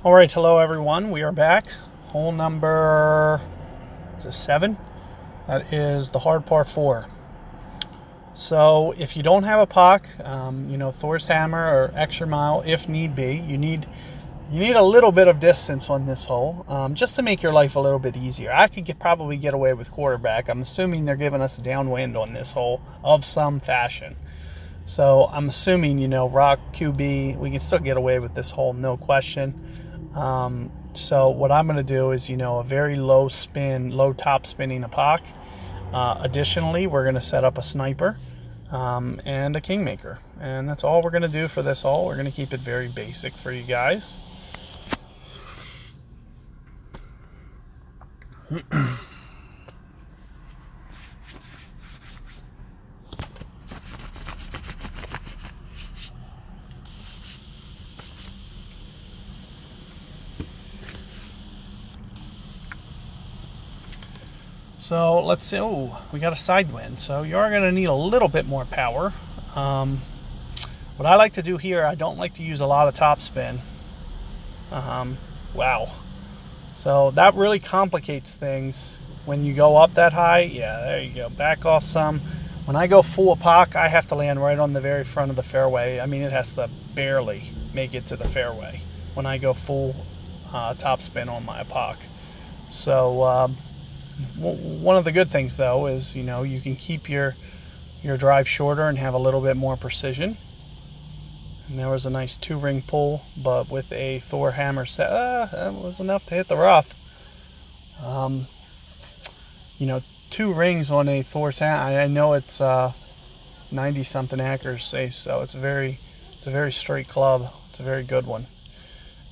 All right, hello everyone. We are back. Hole number, is it 7? That is the hard par 4. So if you don't have a puck, Thor's hammer or extra mile if need be, you need a little bit of distance on this hole, just to make your life a little bit easier. I could probably get away with quarterback. I'm assuming they're giving us downwind on this hole of some fashion. So I'm assuming, rock QB, we can still get away with this hole, no question. So what I'm going to do is, a very low spin, low top spinning a puck. Additionally, we're going to set up a sniper and a kingmaker. And that's all we're going to do for this hole. We're going to keep it very basic for you guys. So let's see. Oh, we got a side wind. So you are going to need a little bit more power. What I like to do here, I don't like to use a lot of topspin. Wow. So that really complicates things when you go up that high. Yeah, there you go. Back off some. When I go full puck, I have to land right on the very front of the fairway. I mean, it has to barely make it to the fairway when I go full topspin on my puck. So one of the good things, though, is, you can keep your drive shorter and have a little bit more precision. And there was a nice 2-ring pull, but with a Thor hammer set, that was enough to hit the rough. 2 rings on a Thor's hammer. I know it's 90-something accuracy, so it's a very straight club. It's a very good one.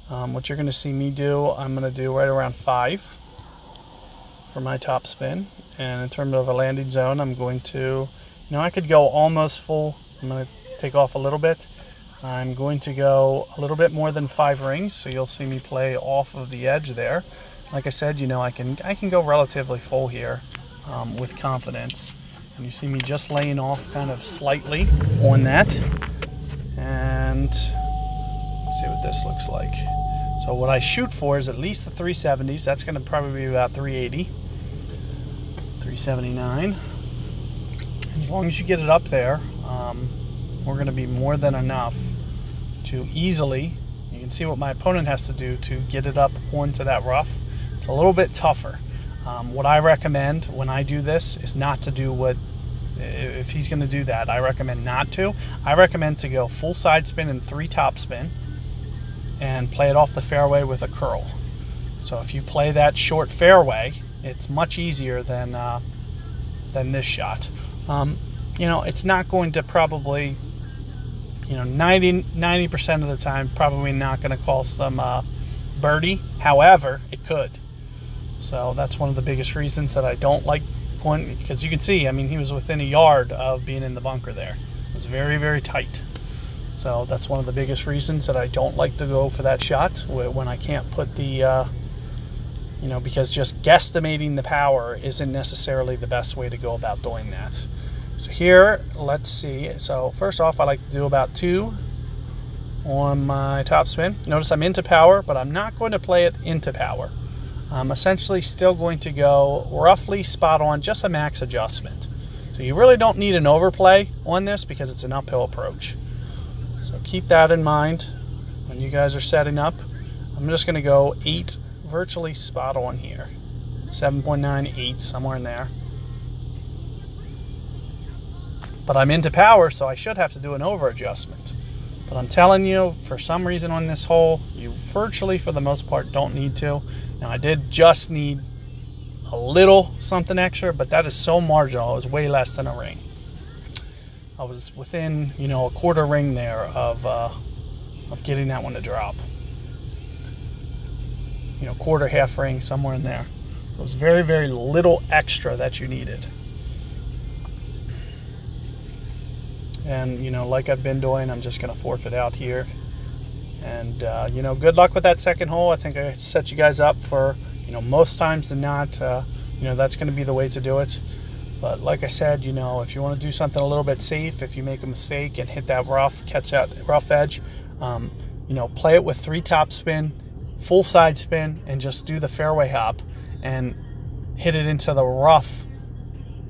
What you're going to see me do, I'm going to do right around 5 for my top spin. And in terms of a landing zone, I'm going to, I could go almost full. I'm going to take off a little bit. I'm going to go a little bit more than 5 rings, so you'll see me play off of the edge there. Like I said, I can go relatively full here with confidence. And you see me just laying off kind of slightly on that. And let's see what this looks like. So what I shoot for is at least the 370s. That's going to probably be about 380, 379. As long as you get it up there, we're going to be more than enough to easily, you can see what my opponent has to do to get it up onto that rough. It's a little bit tougher. What I recommend when I do this is not to do if he's going to do that, I recommend not to. I recommend to go full side spin and 3 top spin and play it off the fairway with a curl. So if you play that short fairway, it's much easier than this shot. It's not going to probably, 90% of the time, probably not going to call some birdie. However, it could. So that's one of the biggest reasons that I don't like going, because you can see, he was within a yard of being in the bunker there. It was very, very tight. So that's one of the biggest reasons that I don't like to go for that shot when I can't put the, because just guesstimating the power isn't necessarily the best way to go about doing that. So here, let's see. So first off, I like to do about 2 on my top spin. Notice I'm into power, but I'm not going to play it into power. I'm essentially still going to go roughly spot on, just a max adjustment. So you really don't need an overplay on this because it's an uphill approach. So keep that in mind when you guys are setting up. I'm just going to go 8, virtually spot on here. 7.9, 8, somewhere in there. But I'm into power, so I should have to do an over adjustment. But I'm telling you, for some reason on this hole, you virtually, for the most part, don't need to. Now, I did just need a little something extra, but that is so marginal. It was way less than a ring. I was within, a quarter ring there of getting that one to drop. Quarter, half ring, somewhere in there. So it was very, very little extra that you needed. And, like I've been doing, I'm just going to forfeit out here. And, good luck with that second hole. I think I set you guys up for, most times than not, that's going to be the way to do it. But like I said, if you want to do something a little bit safe, if you make a mistake and hit that rough, catch that rough edge, play it with 3 top spin, full side spin and just do the fairway hop and hit it into the rough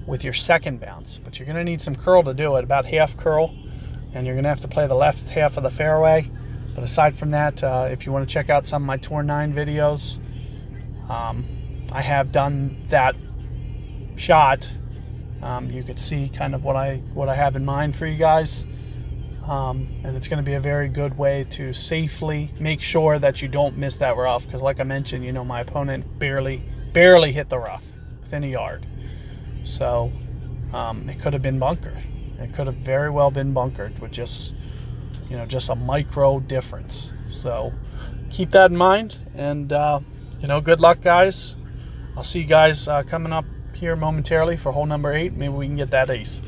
with your second bounce. But you're going to need some curl to do it, about half curl, and you're going to have to play the left half of the fairway. But aside from that, if you want to check out some of my Tour 9 videos, I have done that shot. You could see kind of what I have in mind for you guys. And it's going to be a very good way to safely make sure that you don't miss that rough, because like I mentioned, you know, my opponent barely hit the rough within a yard. So it could have been bunkered. It could have very well been bunkered with just a micro difference. So keep that in mind, and good luck, guys. I'll see you guys coming up here momentarily for hole number 8. Maybe we can get that ace.